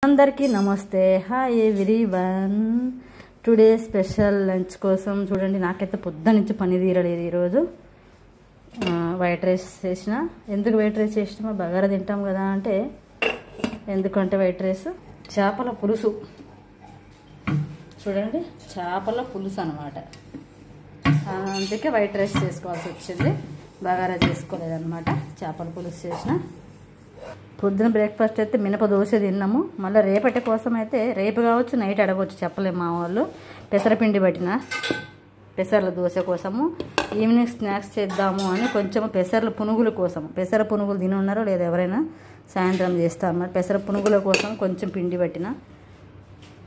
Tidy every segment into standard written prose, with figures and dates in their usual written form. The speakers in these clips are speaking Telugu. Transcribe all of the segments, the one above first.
అందరికీ నమస్తే. Hi everyone. Today special lunch కోసం చూడండి, నాకైతే పొద్దు నుంచి పని తీరలేదు ఈరోజు. వైట్ రైస్ చేసిన. ఎందుకు వైట్ రైస్ చేసినామో బగారా తింటాం కదా అంటే, ఎందుకంటే వైట్ రైస్ చేపల పులుసు చూడండి, చేపల పులుసు అనమాట. అందుకే వైట్ రైస్ చేసుకోవాల్సి వచ్చింది, బగారా చేసుకోలేదన్నమాట. చేపల పులుసు చేసిన. పొద్దున బ్రేక్ఫాస్ట్ అయితే మినప దోశ తిన్నాము. మళ్ళీ రేపటి కోసం అయితే రేపు కావచ్చు, నైట్ అడగవచ్చు, చెప్పలేము. మా వాళ్ళు పెసరపిండి పట్టిన పెసర్ల దోశ కోసము ఈవినింగ్ స్నాక్స్ చేద్దాము అని కొంచెం పెసర్ల పునుగుల కోసం, పెసర పునుగులు తిని ఉన్నారో లేదా ఎవరైనా సాయంత్రం చేస్తాం అన్నమాట. పెసర పునుగుల కోసం కొంచెం పిండి పట్టిన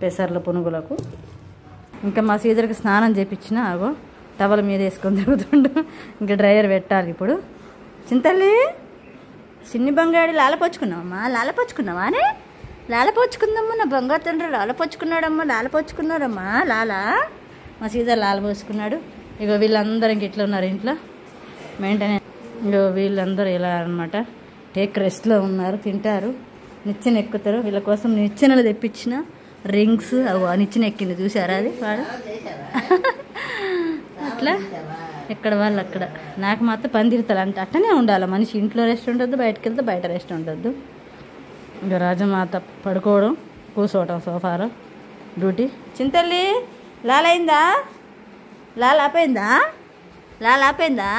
పెసర్ల పునుగులకు. ఇంకా మా సీజర్కి స్నానం చేపించిన, అగో టవల్ మీద వేసుకొని తిరుగుతుండు. ఇంకా డ్రైయర్ పెట్టాలి ఇప్పుడు. చింతల్లి చిన్ని బంగాడి లాలపోచుకున్నావమ్మా, లాలపోచుకున్నావా అని లాలపోచుకుందమ్మా. నా బంగారు తండ్రి లాలపోచుకున్నాడమ్మా, లాలపోచుకున్నాడమ్మా. మా సీజర్ లాలపోసుకున్నాడు. ఇగో వీళ్ళందరూ ఇంక ఇట్లా ఉన్నారు ఇంట్లో మెయింటెనెన్స్. ఇగో వీళ్ళందరూ ఇలా అనమాట, టేక్ రెస్ట్లో ఉన్నారు, తింటారు, నిచ్చెన ఎక్కుతారు. వీళ్ళ కోసం నిచ్చెనలు తెప్పించిన రింగ్స్, అవి నిచ్చెన ఎక్కింది చూసారా, అది వాడు అట్లా ఎక్కడ వాళ్ళు అక్కడ. నాకు మాత్రం పని తిరుగుతారు అంటే అట్టనే ఉండాలి మనిషి. ఇంట్లో రెస్ట్ ఉండొద్దు, బయటకు వెళ్తే బయట రెస్ట్ ఉండొద్దు. ఇంకా రాజమాత పడుకోవడం, కూర్చోవటం సోఫాలో డ్యూటీ. చింతల్లి లాలైందా, లాలాపోయిందా, లాలాపోయిందా,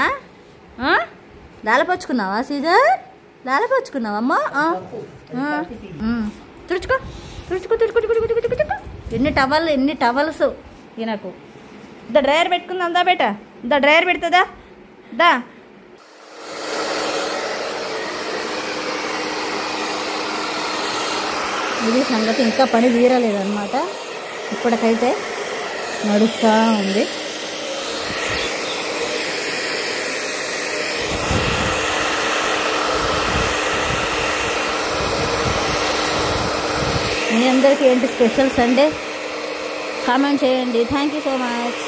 లాలపోచుకున్నావా సీజర్, లాలపోచుకున్నావమ్మా. తుడుచుకో తుడుచుకో తుడుచుకో తుడుచుకో తుడుచుకో. ఎన్ని టవల్స్ ఈయనకు. దా డ్రైయర్ పెట్టుకుందాం, దా బేట, దా డ్రైయర్ పెడుతుందా, దా. ఇది సంగతి. ఇంకా పని తీరలేదన్నమాట, ఇప్పటికైతే నడుస్తూ ఉంది. మీ అందరికీ ఏంటి స్పెషల్ సండే కామెంట్ చేయండి. Thank you so much.